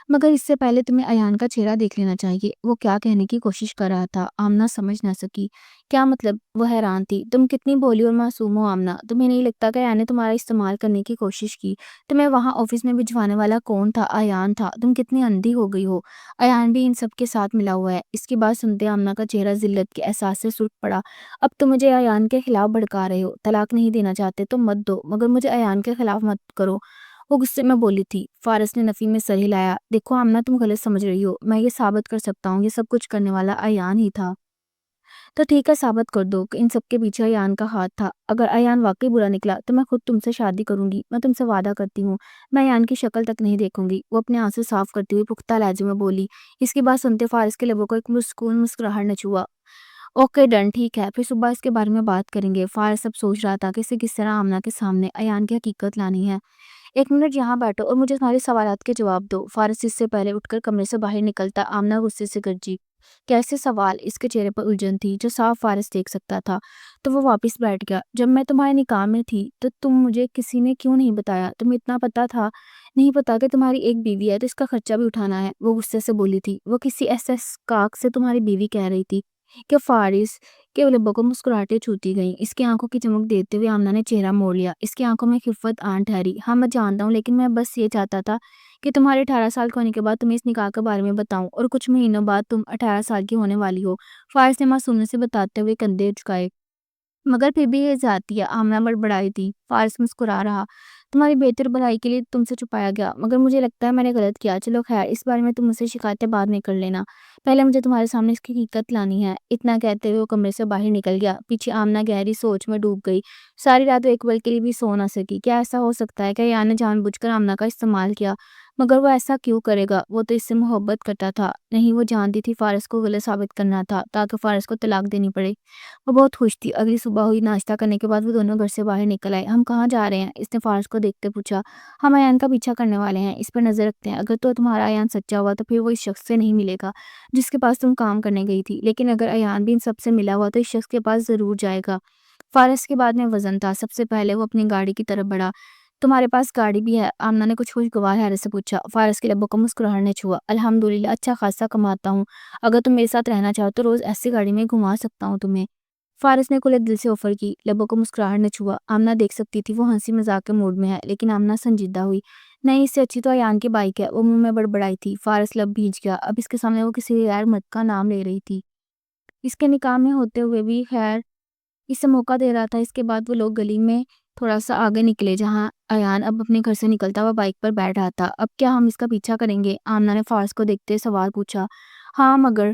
مگر اس سے پہلے تمہیں ایان کا چہرہ دیکھ لینا چاہیے۔ وہ کیا کہنے کی کوشش کر رہا تھا آمنہ سمجھ نہ سکی۔ کیا مطلب؟ وہ حیران تھی۔ تم کتنی بھولی اور معصوم ہو آمنہ، تمہیں نہیں لگتا کہ ایان نے تمہارا استعمال کرنے کی کوشش کی؟ تمہیں وہاں آفس میں بھجوانے والا کون تھا؟ ایان تھا۔ تم کتنی اندھی ہو گئی ہو؟ ایان بھی ان سب کے ساتھ ملا ہوا ہے۔ اس کی بات سنتے آمنہ کا چہرہ ذلت کے احساس سے سرخ پڑا۔ اب تم مجھے ایان کے خلاف بھڑکا رہے ہو؟ طلاق نہیں دینا چاہتے تو مت دو، مگر مجھے ایان کے خلاف مت کرو، وہ غصے میں بولی تھی۔ فارس نے نفی میں سر ہلایا۔ دیکھو آمنہ، تم غلط سمجھ رہی ہو، میں یہ ثابت کر سکتا ہوں یہ سب کچھ کرنے والا ایان ہی تھا۔ تو ٹھیک ہے، ثابت کر دو کہ ان سب کے پیچھے ایان کا ہاتھ تھا۔ اگر ایان واقعی برا نکلا تو میں خود تم سے شادی کروں گی، میں تم سے وعدہ کرتی ہوں۔ میں ایان کی شکل تک نہیں دیکھوں گی، وہ اپنے آنسو صاف کرتی ہوئی پختہ لہجے میں بولی۔ اس کی بات سنتے فارس کے لبوں کو ایک مسکون مسکراہٹ نچ ہوا۔ اوکے ڈن، ٹھیک ہے، پھر صبح اس کے بارے میں بات کریں گے۔ فارس اب سوچ رہا تھا کہ اسے کس طرح آمنہ کے سامنے ایان کی حقیقت لانی ہے۔ ایک منٹ یہاں بیٹھو اور مجھے تمہارے سوالات کے جواب دو۔ فارس اس سے پہلے اٹھ کر کمرے سے باہر نکلتا آمنہ غصے سے گرجی۔ کیسے سوال؟ اس کے چہرے پر الجھن تھی جو صاف فارس دیکھ سکتا تھا۔ تو وہ واپس بیٹھ گیا۔ جب میں تمہارے نکاح میں تھی تو تم مجھے کسی نے کیوں نہیں بتایا؟ تمہیں اتنا پتا تھا نہیں پتا کہ تمہاری ایک بیوی ہے تو اس کا خرچہ بھی اٹھانا ہے؟ وہ غصے سے بولی تھی۔ وہ کسی ایسے کاک سے تمہاری بیوی کہہ رہی تھی کہ فارس کے لبوں کو مسکراہٹیں چھوتی گئیں۔ اس کی آنکھوں کی چمک دیتے ہوئے آمنہ نے چہرہ موڑ لیا۔ اس کی آنکھوں میں خفت آن ٹھہری۔ ہاں میں جانتا ہوں، لیکن میں بس یہ چاہتا تھا کہ تمہارے 18 سال کے ہونے کے بعد تمہیں اس نکاح کے بارے میں بتاؤں اور کچھ مہینوں بعد تم 18 سال کی ہونے والی ہو۔ فارس نے معصومیت سے بتاتے ہوئے کندھے جھکائے۔ مگر پھر بھی یہ زیادتی ہے، آمنہ بڑبڑائی تھی۔ فارس مسکرا رہا۔ تمہاری بہتر بھلائی کے لیے تم سے چھپایا گیا، مگر مجھے لگتا ہے میں نے غلط کیا۔ چلو خیر، اس بارے میں تم مجھ سے شکایتیں بعد میں کر لینا، پہلے مجھے تمہارے سامنے اس کی حقیقت لانی ہے۔ اتنا کہتے ہوئے وہ کمرے سے باہر نکل گیا۔ پیچھے آمنہ گہری سوچ میں ڈوب گئی۔ ساری رات وہ ایک پل کے لیے بھی سو نہ سکی۔ کیا ایسا ہو سکتا ہے کہ ایان نے جان بوجھ کر آمنہ کا استعمال کیا؟ مگر وہ ایسا کیوں کرے گا؟ وہ تو اس سے محبت کرتا تھا۔ نہیں، وہ جانتی تھی فارس کو غلط ثابت کرنا تھا تاکہ فارس کو طلاق دینی پڑے۔ وہ بہت خوش تھی۔ اگلی صبح ہوئی، ناشتہ کرنے کے بعد وہ دونوں گھر سے باہر نکل آئے۔ ہم کہاں جا رہے ہیں؟ اس نے فارس کو دیکھتے پوچھا۔ ہم ایان کا پیچھا کرنے والے ہیں، اس پر نظر رکھتے ہیں۔ اگر تو تمہارا ایان سچا ہوا تو پھر وہ اس شخص سے نہیں ملے گا جس کے پاس تم کام کرنے گئی تھی، لیکن اگر ایان بھی ان سب سے ملا ہوا تو اس شخص کے پاس ضرور جائے گا۔ فارس کے بعد میں وزن تھا۔ سب سے پہلے وہ اپنی گاڑی کی طرف بڑھا۔ تمہارے پاس گاڑی بھی ہے؟ آمنہ نے کچھ خوشگوار حیرت سے پوچھا۔ فارس کے لبوں کو مسکراہٹ نے چھوا۔ الحمدللہ، اچھا خاصا کماتا ہوں، اگر تم میرے ساتھ رہنا چاہو تو روز ایسی گاڑی میں گھما سکتا ہوں تمہیں۔ فارس نے کھلے دل سے آفر کی۔ لبوں کو مسکراہٹ نے چھوا۔ آمنہ دیکھ سکتی تھی وہ ہنسی مذاق کے موڈ میں ہے، لیکن آمنہ سنجیدہ ہوئی۔ نہیں، اس سے اچھی تو ایان کی بائک ہے، وہ منہ میں بڑبڑائی تھی۔ فارس لب بھیج گیا۔ اب اس کے سامنے وہ کسی غیر مرد کا نام لے رہی تھی، اس کے نکاح میں ہوتے ہوئے بھی۔ خیر، اسے موقع دے رہا تھا۔ اس کے بعد وہ لوگ گلی میں تھوڑا سا آگے نکلے جہاں ایان اب اپنے گھر سے نکلتا ہوا بائک پر بیٹھ رہا تھا۔ اب کیا ہم اس کا پیچھا کریں گے؟ آمنہ نے فارس کو دیکھتے سوال پوچھا۔ ہاں، مگر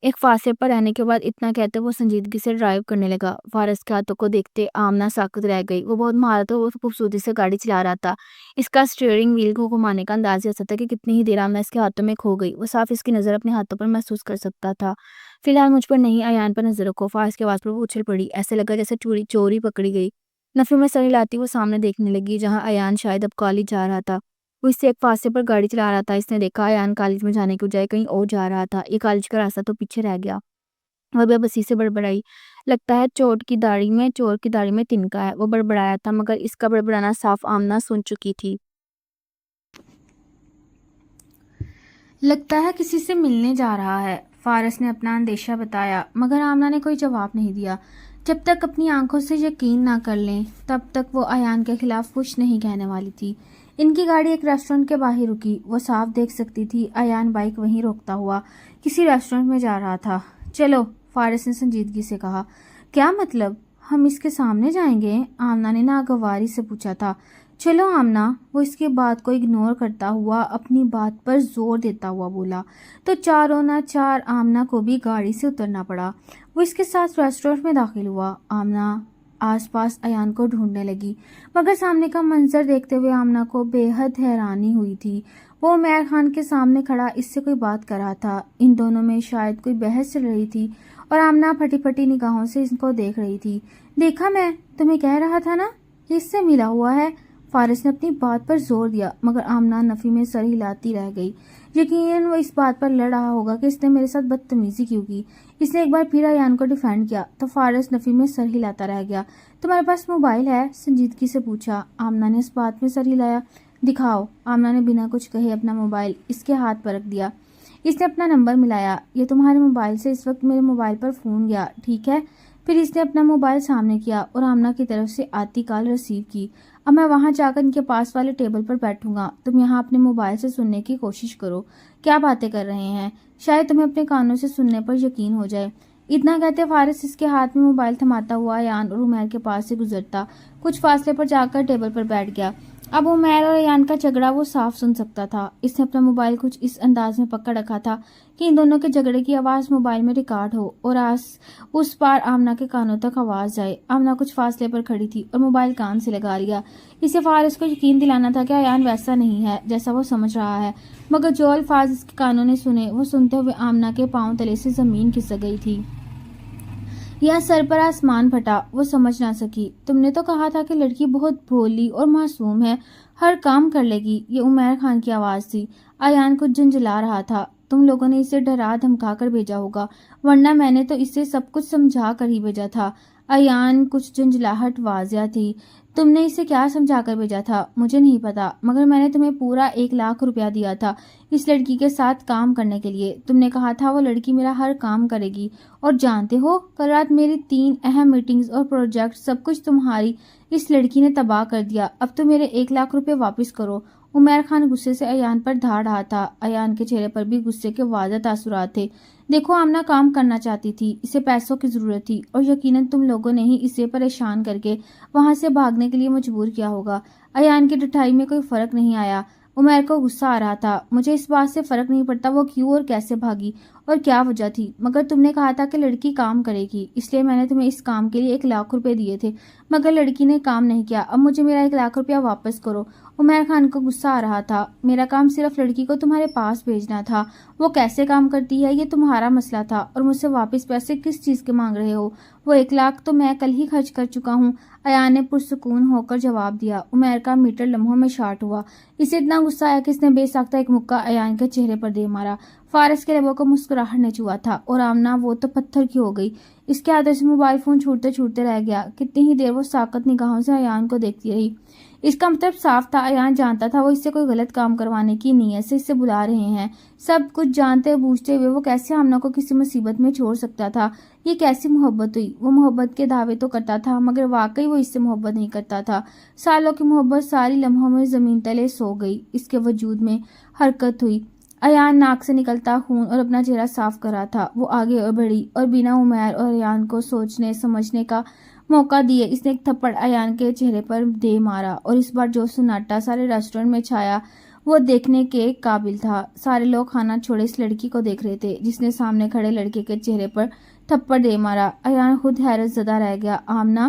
ایک فاصلے پر رہنے کے بعد اتنا کہتے وہ سنجیدگی سے ڈرائیو کرنے لگا۔ فارس کے ہاتھوں کو دیکھتے آمنہ ساکت رہ گئی۔ وہ بہت مہارت اور خوبصورتی سے گاڑی چلا رہا تھا۔ اس کا اسٹیئرنگ وہیل کو گھمانے کا انداز ایسا تھا کہ کتنی ہی دیر آمنہ اس کے ہاتھوں میں کھو گئی۔ وہ صاف اس کی نظر اپنے ہاتھوں پر محسوس کر سکتا تھا۔ فی الحال مجھ پر نہیں، ایان پر نظر رکھو۔ فارس کی آواز پر وہ اچھل پڑی۔ ایسے لگا جیسے چوری پکڑی گئی۔ نفی میں سر ہلاتی وہ سامنے دیکھنے لگی جہاں ایان شاید اب کالج جا رہا تھا۔ وہ اس سے ایک فاصلے پر گاڑی چلا رہا تھا۔ اس نے دیکھا ایان کالج میں جانے کے بجائے کہیں اور جا رہا تھا۔ یہ کالج کا راستہ تو پیچھے رہ گیا۔ وہ بے بسی سے بڑبڑائی، لگتا ہے چور کی داڑھی میں تنکا ہے۔ وہ بڑبڑایا تھا مگر اس کا بڑبڑانا صاف آمنہ سن چکی تھی۔ لگتا ہے کسی سے ملنے جا رہا ہے، فارس نے اپنا اندیشہ بتایا مگر آمنہ نے کوئی جواب نہیں دیا۔ جب تک اپنی آنکھوں سے یقین نہ کر لیں تب تک وہ ایان کے خلاف کچھ نہیں کہنے والی تھی۔ ان کی گاڑی ایک ریسٹورنٹ کے باہر رکی۔ وہ صاف دیکھ سکتی تھی ایان بائک وہیں روکتا ہوا کسی ریسٹورنٹ میں جا رہا تھا۔ چلو، فارس نے سنجیدگی سے کہا۔ کیا مطلب؟ ہم اس کے سامنے جائیں گے؟ آمنہ نے ناگواری سے پوچھا تھا۔ چلو آمنہ، وہ اس کی بات کو اگنور کرتا ہوا اپنی بات پر زور دیتا ہوا بولا۔ تو چاروں نہ چار آمنہ کو بھی گاڑی سے اترنا پڑا۔ وہ اس کے ساتھ ریسٹورنٹ میں داخل ہوا۔ آمنہ آس پاس ایان کو ڈھونڈنے لگی مگر سامنے کا منظر دیکھتے ہوئے آمنہ کو بے حد حیرانی ہوئی تھی۔ وہ عمیر خان کے سامنے کھڑا اس سے کوئی بات کر رہا تھا۔ ان دونوں میں شاید کوئی بحث چل رہی تھی اور آمنہ پھٹی پھٹی نگاہوں سے ان کو دیکھ رہی تھی۔ دیکھا، میں تمہیں کہہ رہا تھا نا کہ اس سے ملا ہوا ہے، فارس نے اپنی بات پر زور دیا مگر آمنہ نفی میں سر ہلاتی رہ گئی۔ یقیناً وہ اس بات پر لڑ رہا ہوگا کہ اس نے میرے ساتھ بدتمیزی کیوں کی۔ اس نے ایک بار پھر ایان کو ڈیفینڈ کیا تو فارس نفی میں سر ہلاتا رہ گیا۔ تمہارے پاس موبائل ہے؟ سنجیدگی سے پوچھا۔ آمنہ نے اس بات میں سر ہلایا۔ دکھاؤ۔ آمنہ نے بنا کچھ کہے اپنا موبائل اس کے ہاتھ پر رکھ دیا۔ اس نے اپنا نمبر ملایا۔ یہ تمہارے موبائل سے اس وقت میرے موبائل پر فون گیا، ٹھیک ہے؟ پھر اس نے اپنا موبائل سامنے کیا اور آمنہ کی طرف سے آتی کال ریسیو کی۔ اب میں وہاں جا کر ان کے پاس والے ٹیبل پر بیٹھوں گا۔ تم یہاں اپنے موبائل سے سننے کی کوشش کرو کیا باتیں کر رہے ہیں، شاید تمہیں اپنے کانوں سے سننے پر یقین ہو جائے۔ اتنا کہتے فارس اس کے ہاتھ میں موبائل تھماتا ہوا ایان اور عمیر کے پاس سے گزرتا کچھ فاصلے پر جا کر ٹیبل پر بیٹھ گیا۔ اب عمیر اور ایان کا جھگڑا وہ صاف سن سکتا تھا۔ اس نے اپنا موبائل کچھ اس انداز میں پکڑ رکھا تھا کہ ان دونوں کے جھگڑے کی آواز موبائل میں ریکارڈ ہو اور اس پار آمنہ کے کانوں تک آواز جائے۔ آمنہ کچھ فاصلے پر کھڑی تھی اور موبائل کان سے لگا لیا۔ اسے فارس کو یقین دلانا تھا کہ ایان ویسا نہیں ہے جیسا وہ سمجھ رہا ہے مگر جو الفاظ اس کے کانوں نے سنے وہ سنتے ہوئے آمنہ کے پاؤں تلے سے زمین کھسک گئی تھی۔ یا سر پر آسمان پھٹا، وہ سمجھ نہ سکی۔ تم نے تو کہا تھا کہ لڑکی بہت بھولی اور معصوم ہے، ہر کام کر لے گی، یہ عمیر خان کی آواز تھی۔ ایان کچھ جھنجھلا رہا تھا۔ تم لوگوں نے اسے ڈرا دھمکا کر بھیجا ہوگا ورنہ میں نے تو اسے سب کچھ سمجھا کر ہی بھیجا تھا۔ ایان کچھ جھنجھلاہٹ واضح تھی۔ تم نے اسے کیا سمجھا کر بھیجا تھا مجھے نہیں پتا مگر میں نے تمہیں پورا 1,00,000 روپیہ دیا تھا اس لڑکی کے ساتھ کام کرنے کے لیے۔ تم نے کہا تھا وہ لڑکی میرا ہر کام کرے گی اور جانتے ہو کل رات میری 3 اہم میٹنگز اور پروجیکٹ سب کچھ تمہاری اس لڑکی نے تباہ کر دیا۔ اب تو میرے 1,00,000 روپے واپس کرو۔ عمیر خان غصے سے ایان پر دھاڑ رہا تھا۔ ایان کے چہرے پر بھی غصے کے واضح تاثرات تھے۔ دیکھو آمنہ کام کرنا چاہتی تھی، اسے پیسوں کی ضرورت تھی اور یقیناً تم لوگوں نے ہی اسے پریشان کر کے وہاں سے بھاگنے کے لیے مجبور کیا ہوگا۔ ایان کی ڈٹھائی میں کوئی فرق نہیں آیا۔ عمیر کو غصہ آ رہا تھا۔ مجھے اس بات سے فرق نہیں پڑتا وہ کیوں اور کیسے بھاگی اور کیا وجہ تھی مگر تم نے کہا تھا کہ لڑکی کام کرے گی اس لیے میں نے تمہیں اس کام کے لیے 1,00,000 روپے دیے تھے مگر لڑکی نے کام نہیں کیا۔ اب مجھے میرا 1,00,000 روپیہ واپس کرو۔ عمیر خان کو غصہ آ رہا تھا۔ میرا کام صرف لڑکی کو تمہارے پاس بھیجنا تھا، وہ کیسے کام کرتی ہے یہ تمہارا مسئلہ تھا اور مجھ سے واپس پیسے کس چیز کے مانگ رہے ہو؟ وہ 1,00,000 تو میں کل ہی خرچ کر چکا ہوں، ایان نے پرسکون ہو کر جواب دیا۔ عمیر کا میٹر لمحوں میں شارٹ ہوا۔ اسے اتنا غصہ آیا کہ اس نے بے ساختہ ایک مکہ ایان کے چہرے پر دے مارا۔ فارس کے لبوں کو مسکراہٹ نے چھوا تھا اور آمنہ وہ تو پتھر کی ہو گئی۔ اس کے ہاتھوں سے موبائل فون چھوٹتے رہ گیا۔ کتنی ہی دیر وہ ساکت نگاہوں سے ایان کو دیکھتی رہی۔ اس کا مطلب صاف تھا، ایان جانتا تھا وہ اس سے کوئی غلط کام کروانے کی نیت سے اسے بلا رہے ہیں۔ سب کچھ جانتے بوجھتے ہوئے وہ کیسے آمنہ کو کسی مصیبت میں چھوڑ سکتا تھا؟ یہ کیسی محبت ہوئی؟ وہ محبت کے دعوے تو کرتا تھا مگر واقعی وہ اس سے محبت نہیں کرتا تھا۔ سالوں کی محبت ساری لمحوں میں زمین تلے سو گئی۔ اس کے وجود میں حرکت ہوئی۔ ایان ناک سے نکلتا خون اور اپنا چہرہ صاف کر رہا تھا۔ وہ آگے بڑھی اور بنا عمیر اور ایان کو سوچنے سمجھنے کا موقع دیے اس نے ایک تھپڑ ایان کے چہرے پر دے مارا اور اس بار جو سناٹا سارے ریسٹورنٹ میں چھایا وہ دیکھنے کے قابل تھا۔ سارے لوگ کھانا چھوڑے اس لڑکی کو دیکھ رہے تھے جس نے سامنے کھڑے لڑکے کے چہرے پر تھپڑ دے مارا۔ ایان خود حیرت زدہ رہ گیا۔ آمنہ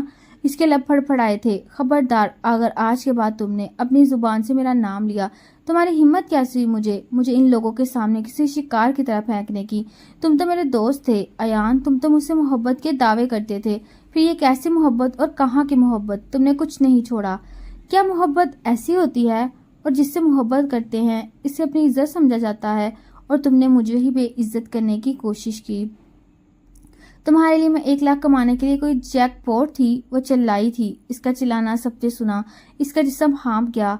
اس کے لب پھڑپھڑائے تھے۔ خبردار، اگر آج کے بعد تم نے اپنی زبان سے میرا نام لیا، تمہاری ہمت کیسی ہوئی مجھے ان لوگوں کے سامنے کسی شکار کی طرح پھینکنے کی؟ تم تو میرے دوست تھے ایان، تم تو مجھ سے محبت کے دعوے کرتے تھے۔ پھر یہ کیسی محبت اور کہاں کی محبت؟ تم نے کچھ نہیں چھوڑا۔ کیا محبت ایسی ہوتی ہے؟ اور جس سے محبت کرتے ہیں اسے اپنی عزت سمجھا جاتا ہے، اور تم نے مجھے ہی بے عزت کرنے کی کوشش کی۔ تمہارے لیے میں 1 لاکھ کمانے کے لیے کوئی جیک پوٹ تھی؟ وہ چلائی تھی۔ اس کا چلانا سب نے سنا۔ اس کا جسم ہانپ گیا۔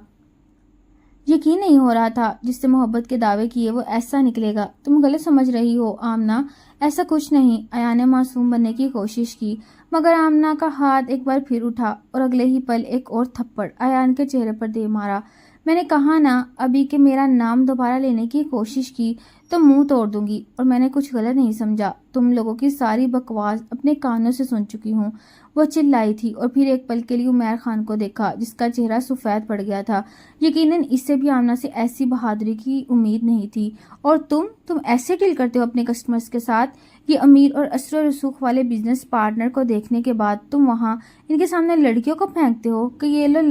یقین نہیں ہو رہا تھا جس سے محبت کے دعوے کیے وہ ایسا نکلے گا۔ تم غلط سمجھ رہی ہو آمنہ، ایسا کچھ نہیں۔ ایان نے معصوم بننے کی کوشش کی، مگر آمنہ کا ہاتھ ایک بار پھر اٹھا اور اگلے ہی پل ایک اور تھپڑ ایان کے چہرے پر دے مارا۔ میں نے کہا نا ابھی کہ میرا نام دوبارہ لینے کی کوشش کی تو منہ توڑ دوں گی، اور میں نے کچھ غلط نہیں سمجھا۔ تم لوگوں کی ساری بکواس اپنے کانوں سے سن چکی ہوں۔ وہ چلائی تھی اور پھر ایک پل کے لیے عمیر خان کو دیکھا جس کا چہرہ سفید پڑ گیا تھا۔ یقیناً اس سے بھی آمنہ سے ایسی بہادری کی امید نہیں تھی۔ اور تم ایسے ڈیل کرتے ہو اپنے کسٹمرز کے ساتھ؟ یہ امیر اور اثر و رسوخ والے بزنس پارٹنر کو دیکھنے کے بعد تم وہاں ان کے سامنے لڑکیوں کو پھینکتے ہو کہ یہ لو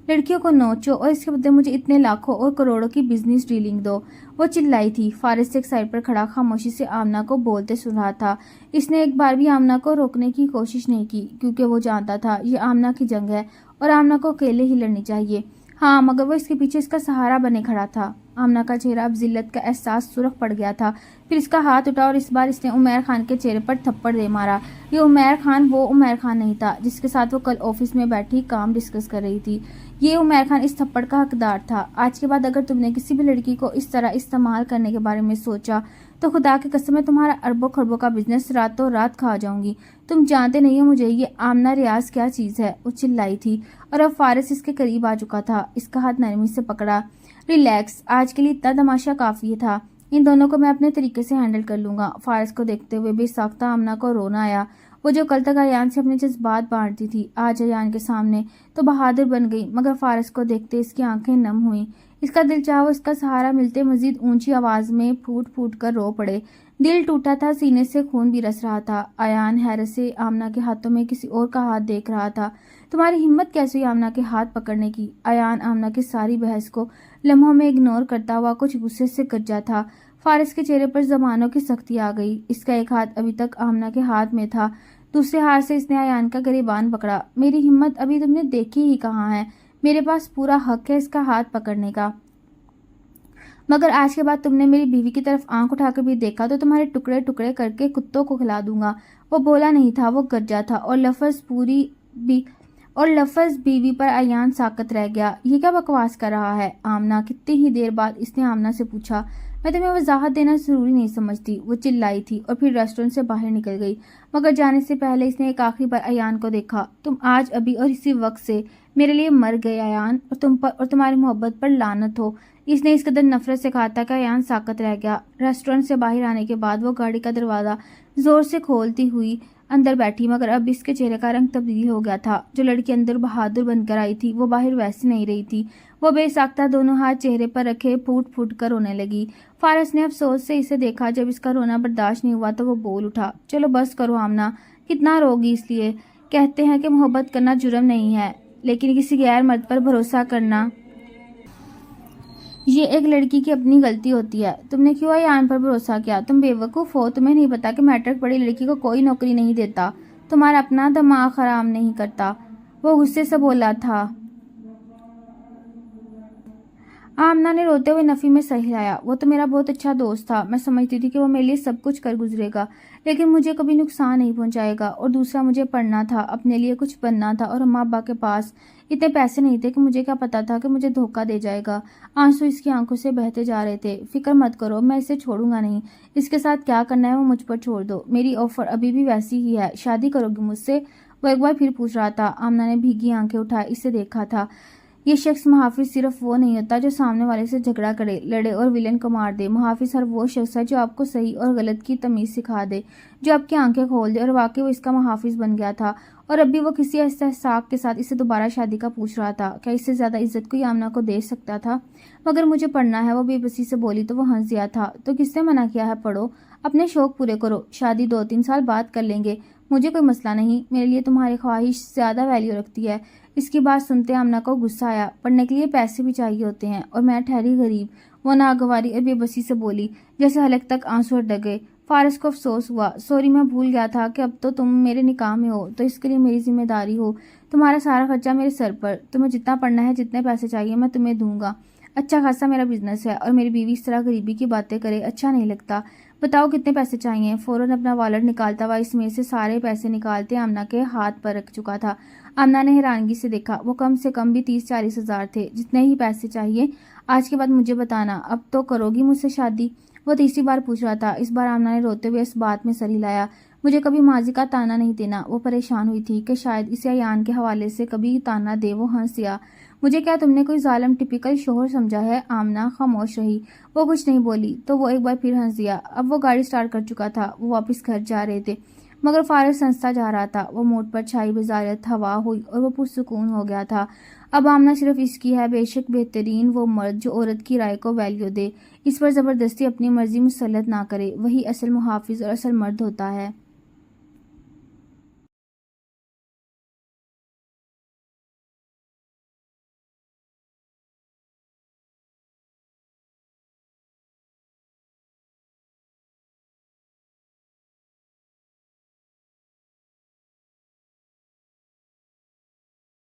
لڑکیوں کو نوچو اور اس کے بدلے مجھے اتنے لاکھوں اور کروڑوں کی بزنس ڈیلنگ دو۔ وہ چلائی تھی۔ فارس ایک سائڈ پر کھڑا خاموشی سے آمنہ کو بولتے سن رہا تھا۔ اس نے ایک بار بھی آمنہ کو روکنے کی کوشش نہیں کی کیونکہ وہ جانتا تھا یہ آمنہ کی جنگ ہے اور آمنہ کو اکیلے ہی لڑنی چاہیے۔ ہاں، مگر وہ اس کے پیچھے اس کا سہارا بنے کھڑا تھا۔ آمنہ کا چہرہ اب ذلت کا احساس سرخ پڑ گیا تھا۔ پھر اس کا ہاتھ اٹھا اور اس بار اس نے عمیر خان کے چہرے پر تھپڑ دے مارا۔ یہ عمیر خان وہ عمیر خان نہیں تھا جس کے ساتھ وہ کل آفس میں بیٹھی کام ڈسکس کر رہی تھی۔ یہ عمیر خان اس تھپڑ کا حقدار تھا۔ آج کے بعد اگر تم نے کسی بھی لڑکی کو اس طرح استعمال کرنے کے بارے میں سوچا تو خدا کی قسم میں تمہارا اربوں خربوں کا بزنس راتوں رات کھا جاؤں گی۔ تم جانتے نہیں ہو مجھے یہ آمنہ ریاض کیا چیز ہے۔ وہ چلائی تھی اور اب فارس اس کے قریب آ چکا تھا۔ اس کا ہاتھ نرمی سے پکڑا۔ ریلیکس، آج کے لیے اتنا تماشا کافی تھا۔ ان دونوں کو میں اپنے طریقے سے ہینڈل کر لوں گا۔ فارس کو دیکھتے ہوئے بے ساختہ آمنہ کو رونا آیا۔ وہ جو کل تک ایان سے اپنے جذبات بانٹتی تھی آج ایان کے سامنے تو بہادر بن گئی، مگر فارس کو دیکھتے اس کی آنکھیں نم ہوئیں۔ اس کا دل چاہا وہ اس کا سہارا ملتے مزید اونچی آواز میں پھوٹ پھوٹ کر رو پڑے۔ دل ٹوٹا تھا، سینے سے خون بھی رس رہا تھا۔ ایان حیرت سے آمنہ کے ہاتھوں میں کسی اور کا ہاتھ دیکھ رہا تھا۔ تمہاری ہمت کیسے ہوئی آمنہ کے ہاتھ پکڑنے کی؟ ایان آمنہ کی ساری بحث کو لمحوں میں اگنور کرتا ہوا کچھ غصے سے گرجا تھا۔ فارس کے چہرے پر زبانوں کی سختی آ گئی۔ اس کا ایک ہاتھ ابھی تک آمنہ کے ہاتھ میں تھا، دوسرے ہاتھ سے اس نے ایان کا گریبان پکڑا۔ میری ہمت ابھی تم نے دیکھی ہی کہاں ہے؟ میرے پاس پورا حق ہے اس کا ہاتھ پکڑنے کا، مگر آج کے بعد تم نے میری بیوی کی طرف آنکھ اٹھا کر بھی دیکھا تو تمہارے ٹکڑے ٹکڑے کر کے کتوں کو کھلا دوں گا۔ وہ بولا نہیں تھا، وہ گرجا تھا اور لفظ بیوی پر ایان ساکت رہ گیا۔ یہ کیا بکواس کر رہا ہے آمنہ؟ کتنی ہی دیر بعد اس نے آمنہ سے پوچھا۔ میں تمہیں وضاحت دینا ضروری نہیں سمجھتی۔ وہ چلائی تھی اور پھر ریسٹورنٹ سے باہر نکل گئی، مگر جانے سے پہلے اس نے ایک آخری بار ایان کو دیکھا۔ تم آج ابھی اور اسی وقت سے میرے لیے مر گئے ایان، اور تم پر اور تمہاری محبت پر لعنت ہو۔ اس نے اس قدر نفرت سے کہا تھا کہ ایان ساکت رہ گیا۔ ریسٹورنٹ سے باہر آنے کے بعد وہ گاڑی کا دروازہ زور سے کھولتی ہوئی اندر بیٹھی، مگر اب اس کے چہرے کا رنگ تبدیل ہو گیا تھا۔ جو لڑکی اندر بہادر بن کر آئی تھی وہ باہر ویسی نہیں رہی تھی۔ وہ بے ساختہ دونوں ہاتھ چہرے پر رکھے پھوٹ پھوٹ کر رونے لگی۔ فارس نے افسوس سے اسے دیکھا۔ جب اس کا رونا برداشت نہیں ہوا تو وہ بول اٹھا، چلو بس کرو آمنہ، کتنا روگی؟ اس لیے کہتے ہیں کہ محبت کرنا جرم نہیں ہے، لیکن کسی غیر مرد پر بھروسہ کرنا یہ ایک لڑکی کی اپنی غلطی ہوتی ہے۔ تم نے کیوں ایان پر بھروسہ کیا؟ تم بے وقوف ہو، تمہیں نہیں پتا کہ میٹرک پڑھی لڑکی کو کوئی نوکری نہیں دیتا۔ تمہارا اپنا دماغ خراب نہیں کرتا۔ وہ غصے سے بولا تھا۔ آمنہ نے روتے ہوئے نفی میں سر ہلایا۔ وہ تو میرا بہت اچھا دوست تھا، میں سمجھتی تھی کہ وہ میرے لیے سب کچھ کر گزرے گا، لیکن مجھے کبھی نقصان نہیں پہنچائے گا۔ اور دوسرا، مجھے پڑھنا تھا، اپنے لیے کچھ بننا تھا، اور اماں ابا کے پاس اتنے پیسے نہیں تھے کہ مجھے کیا پتا تھا کہ مجھے دھوکہ دے جائے گا۔ آنسو اس کی آنکھوں سے بہتے جا رہے تھے۔ فکر مت کرو، میں اسے چھوڑوں گا نہیں۔ اس کے ساتھ کیا کرنا ہے وہ مجھ پر چھوڑ دو۔ میری آفر ابھی بھی ویسی ہی ہے، شادی کرو گی مجھ سے؟ وہ ایک بار پھر پوچھ رہا تھا۔ آمنہ نے بھیگی آنکھیں اٹھائے اسے دیکھا تھا۔ یہ شخص محافظ صرف وہ نہیں ہوتا جو سامنے والے سے جھگڑا کرے، لڑے اور ولن کو مار دے۔ محافظ ہر وہ شخص ہے جو آپ کو صحیح اور غلط کی تمیز سکھا دے، جو آپ کی آنکھیں کھول دے۔ اور واقعی وہ اس کا محافظ بن گیا تھا، اور اب بھی وہ کسی استحقاق کے ساتھ اسے دوبارہ شادی کا پوچھ رہا تھا۔ کیا اس سے زیادہ عزت کوئی آمنہ کو دے سکتا تھا؟ مگر مجھے پڑھنا ہے، وہ بے بسی سے بولی تو وہ ہنس دیا تھا۔ تو کس نے منع کیا ہے؟ پڑھو، اپنے شوق پورے کرو، شادی 2-3 سال بعد کر لیں گے، مجھے کوئی مسئلہ نہیں، میرے لیے تمہاری خواہش زیادہ ویلیو رکھتی ہے۔ اس کی بات سنتے آمنہ کو غصہ آیا۔ پڑھنے کے لیے پیسے بھی چاہیے ہوتے ہیں، اور میں ٹھہری غریب۔ وہ ناگواری اور بے بسی سے بولی، جیسے حلق تک آنسو اٹک گئے۔ فارس کو افسوس ہوا۔ سوری، میں بھول گیا تھا کہ اب تو تم میرے نکاح میں ہو، تو اس کے لیے میری ذمہ داری ہو۔ تمہارا سارا خرچہ میرے سر پر، تمہیں جتنا پڑھنا ہے، جتنے پیسے چاہیے میں تمہیں دوں گا۔ اچھا خاصا میرا بزنس ہے، اور میری بیوی اس طرح غریبی کی باتیں کرے اچھا نہیں لگتا۔ بتاؤ کتنے پیسے چاہیے؟ فوراً اپنا والٹ نکالتا ہوا اس میں سے سارے پیسے نکالتے آمنہ کے ہاتھ پر رکھ چکا تھا۔ آمنہ نے حیرانگی سے دیکھا۔ وہ کم سے کم بھی 30-40 ہزار تھے۔ جتنے ہی پیسے چاہیے، آج کے بعد مجھے بتانا، اب تو کرو گی مجھ سے شادی؟ وہ تیسری بار پوچھ رہا تھا۔ اس بار آمنہ نے روتے ہوئے اس بات میں سر ہلایا۔ مجھے کبھی ماضی کا تانا نہیں دینا۔ وہ پریشان ہوئی تھی کہ شاید اسے ایان کے حوالے سے کبھی تانا دے۔ وہ ہنس دیا۔ مجھے کیا تم نے کوئی ظالم ٹپیکل شوہر سمجھا ہے؟ آمنہ خاموش رہی۔ وہ کچھ نہیں بولی تو وہ ایک بار پھر ہنس دیا۔ اب وہ گاڑی سٹارٹ کر چکا تھا۔ وہ واپس گھر جا رہے تھے، مگر فارس ہنستا جا رہا تھا۔ وہ موڈ پر چھائی بظاہر ہوا ہوئی اور وہ پرسکون ہو گیا تھا۔ اب آمنہ صرف اس کی ہے، بے شک بہترین وہ مرد جو عورت کی رائے کو ویلیو دے، اس پر زبردستی اپنی مرضی مسلط نہ کرے، وہی اصل محافظ اور اصل مرد ہوتا ہے۔